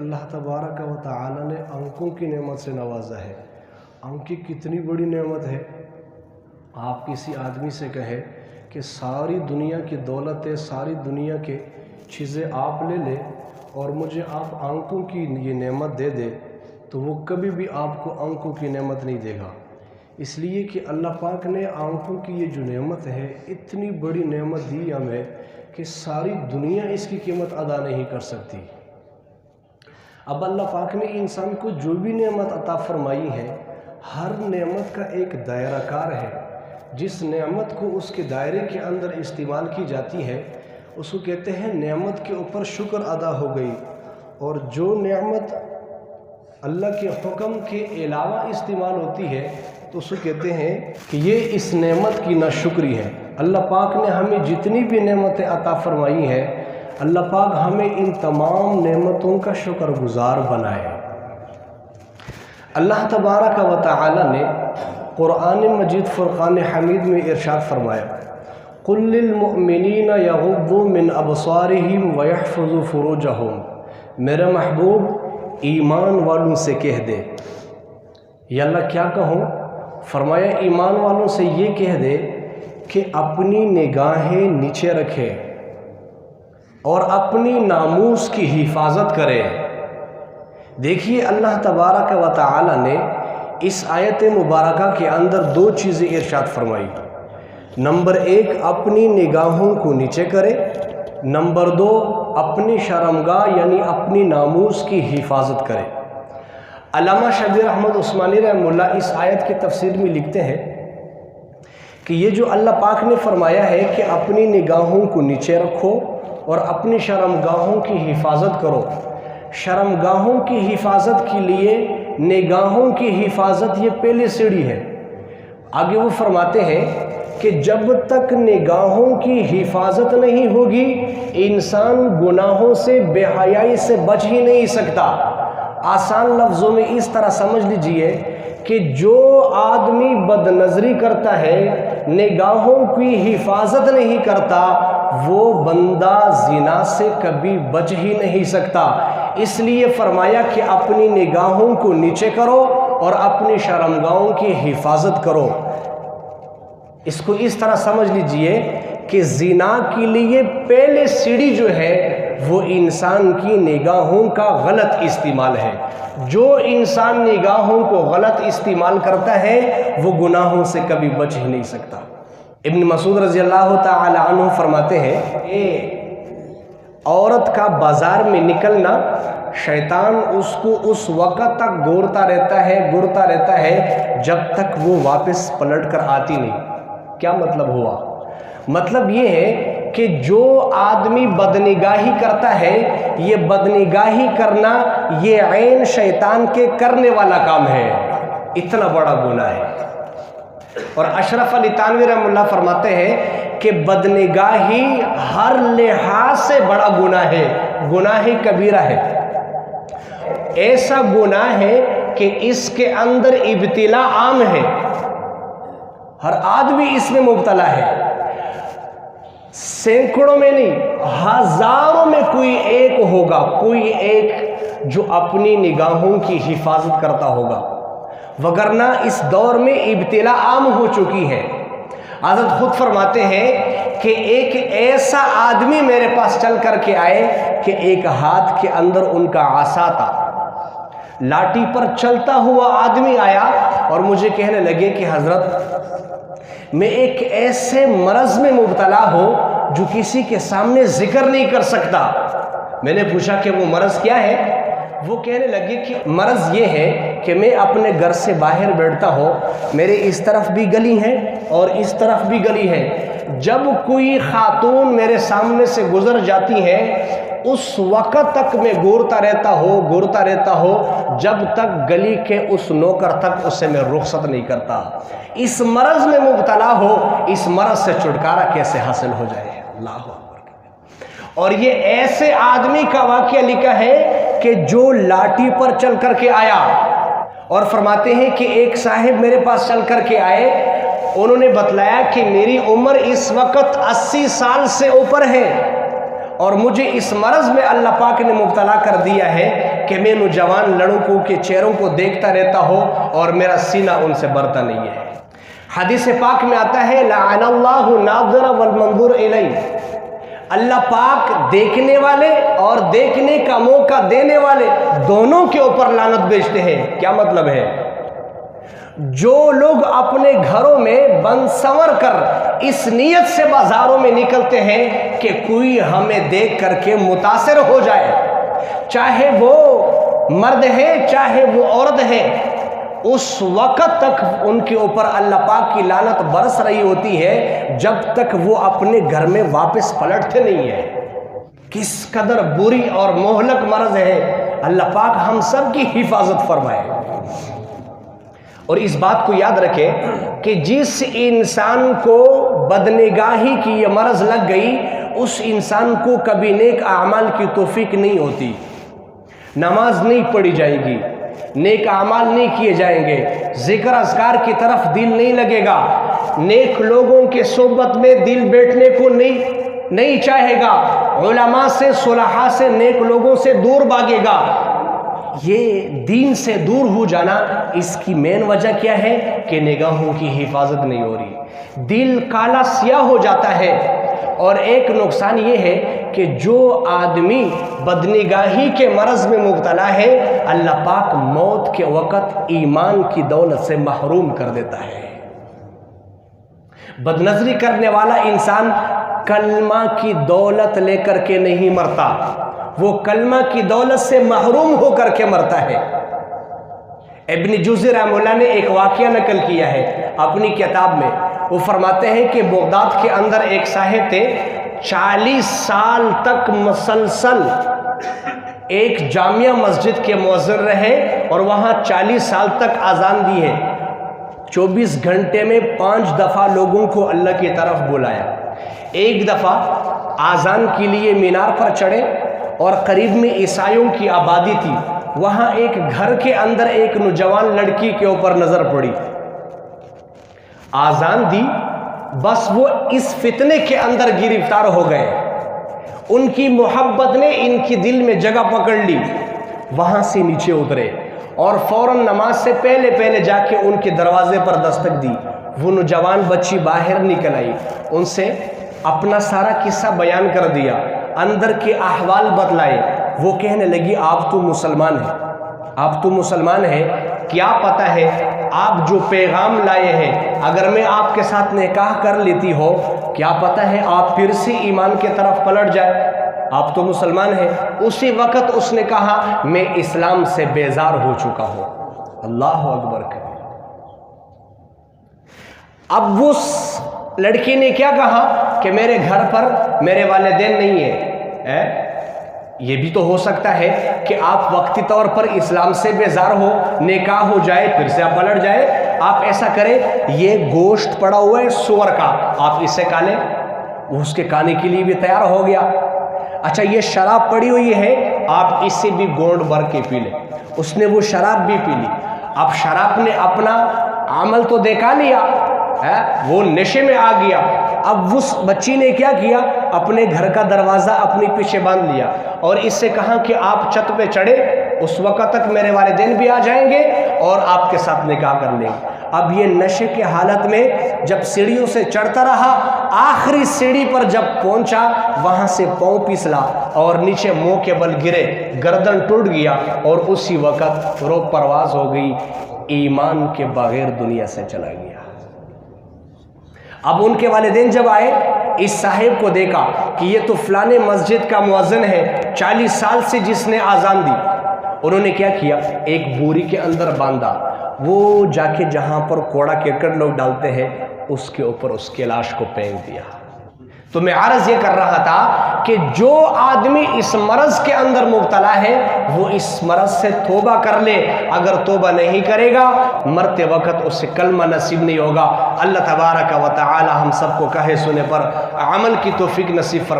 اللہ तबारक व तआला ने आंखों की नेमत से नवाजा है। आंखें कितनी बड़ी नेमत है। आप किसी आदमी से कहें कि सारी दुनिया की दौलत है, सारी दुनिया के चीज़ें आप ले लें और मुझे आप आंखों की ये नेमत दे दे, तो वो कभी भी आपको आंखों की नेमत नहीं देगा। इसलिए कि अल्लाह पाक ने आंखों की ये जो नेमत है, इतनी बड़ी नेमत दी हमें कि सारी दुनिया इसकी कीमत अदा नहीं कर सकती। अब अल्लाह पाक ने इंसान को जो भी नेमत अता फरमाई है, हर नेमत का एक दायराकार है। जिस नेमत को उसके दायरे के अंदर इस्तेमाल की जाती है उसको कहते हैं नेमत के ऊपर शुक्र अदा हो गई। और जो नेमत अल्लाह के हुक्म के अलावा इस्तेमाल होती है तो उसको कहते हैं कि ये इस नेमत की नाशुक्री है। अल्लाह पाक ने हमें जितनी भी नेमतें अता फरमाई है, अल्लाह पाक हमें इन तमाम नेमतों का शुक्रगुजार बनाए। अल्लाह तबारक व तआला ने कुरान मजीद फुरक़ान हमीद में इरशाद फरमाया, कुल लिल मुअमिनीना यग़ुद्दू मिन अबसारिहिम व यहफ़ज़ू फ़ुरूजहुम। मेरे महबूब ईमान वालों से कह दे। या अल्लाह क्या कहूँ? फरमाया ईमान वालों से ये कह दे कि अपनी निगाहें नीचे रखें और अपनी नामूस की हिफाजत करें। देखिए अल्लाह तबारक व तआला ने इस आयत मुबारका के अंदर दो चीज़ें इरशाद फरमाई। नंबर एक, अपनी निगाहों को नीचे करें। नंबर दो, अपनी शर्मगाह यानी अपनी नामूस की हिफाजत करें। अल्लामा शबीर अहमद उस्मानी रहमतुल्लाह इस आयत की तफसीर में लिखते हैं कि ये जो अल्लाह पाक ने फरमाया है कि अपनी निगाहों को नीचे रखो और अपनी शर्मगाहों की हिफाजत करो। शर्मगाहों की हिफाजत के लिए निगाहों की हिफाजत ये पहली सीढ़ी है। आगे वो फरमाते हैं कि जब तक निगाहों की हिफाजत नहीं होगी, इंसान गुनाहों से बेहयाई से बच ही नहीं सकता। आसान लफ्ज़ों में इस तरह समझ लीजिए कि जो आदमी बदनज़री करता है, निगाहों की हिफाजत नहीं करता, वो बंदा ज़िना से कभी बच ही नहीं सकता। इसलिए फरमाया कि अपनी निगाहों को नीचे करो और अपनी शर्मगाहों की हिफाजत करो। इसको इस तरह समझ लीजिए कि ज़िना के लिए पहले सीढ़ी जो है वो इंसान की निगाहों का गलत इस्तेमाल है। जो इंसान निगाहों को गलत इस्तेमाल करता है वो गुनाहों से कभी बच ही नहीं सकता। इब्न मसूद रज़ी अल्लाह ताला अन्हु फरमाते हैं कि औरत का बाजार में निकलना, शैतान उसको उस वक़्त तक घूरता रहता है जब तक वो वापस पलट कर आती नहीं। क्या मतलब हुआ? मतलब ये है कि जो आदमी बदनिगाही करता है, ये बदनिगाही करना ये ऐन शैतान के करने वाला काम है। इतना बड़ा गुनाह है। और अशरफ अली थानवी रहमतुल्लाह फरमाते हैं कि बदनिगाही हर लिहाज से बड़ा गुनाह है, गुनाह कबीरा है। ऐसा गुनाह है कि इसके अंदर इब्तिला आम है, हर आदमी इसमें मुब्तला है। सैकड़ों में नहीं, हजारों में कोई एक होगा, कोई एक जो अपनी निगाहों की हिफाजत करता होगा, वगरना इस दौर में इब्तिला आम हो चुकी है। हज़रत खुद फरमाते हैं कि एक ऐसा आदमी मेरे पास चल करके आए कि एक हाथ के अंदर उनका आसा था, लाठी पर चलता हुआ आदमी आया और मुझे कहने लगे कि हज़रत मैं एक ऐसे मरज़ में मुब्तला हो जो किसी के सामने जिक्र नहीं कर सकता। मैंने पूछा कि वो मरज़ क्या है? वो कहने लगे कि मरज़ ये है कि मैं अपने घर से बाहर बैठता हूँ, मेरे इस तरफ भी गली है और इस तरफ भी गली है। जब कोई खातून मेरे सामने से गुजर जाती है, उस वक़्त तक मैं घूरता रहता हूँ जब तक गली के उस नौकर तक उससे मैं रुखसत नहीं करता। इस मरज़ में मुब्तला हो, इस मरज़ से छुटकारा कैसे हासिल हो जाए? अल्लाह अकबर। और ये ऐसे आदमी का वाक़या लिखा है कि जो लाठी पर चल करके आया, और फरमाते हैं कि एक साहिब मेरे पास चल करके आए, उन्होंने बतलाया कि मेरी उम्र इस वक्त 80 साल से ऊपर है और मुझे इस मरज़ में अल्लाह पाक ने मुब्तला कर दिया है کہ میں نوجوان لڑکوں کے چہروں کو دیکھتا رہتا ہوں اور میرا سینہ ان سے بھرتا نہیں ہے۔ حدیث پاک میں آتا ہے لعن اللہ الناظر والمنظور الیہ، اللہ پاک دیکھنے والے اور دیکھنے کا موقع دینے والے دونوں کے اوپر لعنت بھیجتے ہیں۔ کیا مطلب ہے؟ جو لوگ اپنے گھروں میں بن سنور کر اس نیت سے بازاروں میں نکلتے ہیں کہ کوئی ہمیں دیکھ کر کے متاثر ہو جائے، چاہے وہ مرد ہے چاہے وہ عورت ہے، اس وقت تک ان کے اوپر اللہ پاک کی لعنت برس رہی ہوتی ہے جب تک وہ اپنے گھر میں واپس پلٹتے نہیں ہیں۔ کس قدر بری اور مہلک مرض ہے، اللہ پاک ہم سب کی حفاظت فرمائے۔ اور اس بات کو یاد رکھیں کہ جس انسان کو بدنگاہی کی یہ مرض لگ گئی، اس انسان کو کبھی نیک اعمال کی توفیق نہیں ہوتی، نماز نہیں پڑھی جائے گی، نیک اعمال نہیں کیے جائیں گے، ذکر اذکار کی طرف دل نہیں لگے گا، نیک لوگوں کے صحبت میں دل بیٹھنے کو نہیں چاہے گا، علماء سے صلحاء سے نیک لوگوں سے دور بھاگے گا۔ یہ دین سے دور ہو جانا، اس کی مین وجہ کیا ہے کہ نگاہوں کی حفاظت نہیں ہو رہی، دل کالا سیاہ ہو جاتا ہے۔ اور ایک نقصان یہ ہے کہ جو آدمی بدنگاہی کے مرض میں مبتلا ہے، اللہ پاک موت کے وقت ایمان کی دولت سے محروم کر دیتا ہے۔ بدنظری کرنے والا انسان کلمہ کی دولت لے کر کے نہیں مرتا، وہ کلمہ کی دولت سے محروم ہو کر کے مرتا ہے۔ ابن جوزی رحمہ اللہ نے ایک واقعہ نقل کیا ہے اپنی کتاب میں، وہ فرماتے ہیں کہ بغداد کے اندر ایک صاحب تھے، 40 سال تک مسلسل ایک جامعہ مسجد کے مؤذن رہے اور وہاں 40 سال تک اذان دی ہے، 24 گھنٹے میں 5 دفعہ لوگوں کو اللہ کی طرف بلایا۔ ایک دفعہ اذان کے لیے مینار پر چڑھے اور قریب میں عیسائیوں کی آبادی تھی، وہاں ایک گھر کے اندر ایک نوجوان لڑکی کے اوپر نظر پڑی، اذان دی، بس وہ اس فتنے کے اندر گرفتار ہو گئے، ان کی محبت نے ان کی دل میں جگہ پکڑ لی، وہاں سے نیچے اترے اور فوراً نماز سے پہلے جا کے ان کے دروازے پر دستک دی۔ وہ نوجوان بچی باہر نکل آئی، ان سے اپنا سارا قصہ بیان کر دیا، اندر کے احوال بتلائے۔ وہ کہنے لگی آپ تو مسلمان ہیں، آپ تو مسلمان ہیں، کیا پتہ ہے آپ جو پیغام لائے ہیں اگر میں آپ کے ساتھ نکاح کر لیتی ہو، کیا پتہ ہے آپ پھر سے ایمان کے طرف پلٹ جائے، آپ تو مسلمان ہیں۔ اسی وقت اس نے کہا میں اسلام سے بیزار ہو چکا ہوں۔ اللہ اکبر کرے۔ اب اس لڑکی نے کیا کہا کہ میرے گھر پر میرے والدین نہیں ہیں، یہ بھی تو ہو سکتا ہے کہ آپ وقتی طور پر اسلام سے بیزار ہو، نکاح ہو جائے، پھر سے آپ پلٹ جائے۔ آپ ایسا کریں، یہ گوشت پڑا ہوا ہے سور کا، آپ اسے کھا لیں۔ وہ اس کے کھانے کے لیے بھی تیار ہو گیا۔ اچھا یہ شراب پڑی ہوئی ہے، آپ اس سے بھی گونڈ بھر کے پی لیں۔ اس نے وہ شراب بھی پی لی۔ اب شراب نے اپنا عمل تو دیکھا لیا، وہ نشے میں آ گیا۔ اب اس بچی نے کیا کیا، اپنے گھر کا دروازہ اپنی پیچھے باندھ لیا اور اس سے کہا کہ آپ چھت پہ چڑھے، اس وقت تک میرے والدین بھی آ جائیں گے اور آپ کے ساتھ نکاح کر لیں گے۔ اب یہ نشے کے حالت میں جب سیڑھیوں سے چڑھتا رہا، آخری سیڑھی پر جب پہنچا، وہاں سے پاؤں پھسلا اور نیچے منہ کے بل گرے، گردن ٹوٹ گیا اور اسی وقت روح پرواز ہو گئی، ایمان کے بغیر دنیا سے چلا گیا۔ اب ان کے والدین جب آئے، اس صاحب کو دیکھا کہ یہ تو فلانے مسجد کا مؤذن ہے، 40 سال سے جس نے اذان دی۔ انہوں نے کیا کیا، ایک بوری کے اندر باندھا، وہ جا کے جہاں پر کوڑا کرکٹ لوگ ڈالتے ہیں اس کے اوپر اس کے لاش کو پھینک دیا۔ تو میں عرض یہ کر رہا تھا کہ جو آدمی اس مرض کے اندر مبتلا ہے وہ اس مرض سے توبہ کر لے، اگر توبہ نہیں کرے گا مرتے وقت اس سے کلمہ نصیب نہیں ہوگا۔ اللہ تبارک و تعالی ہم سب کو کہے سنے پر عمل کی توفیق نصیب فرمائے۔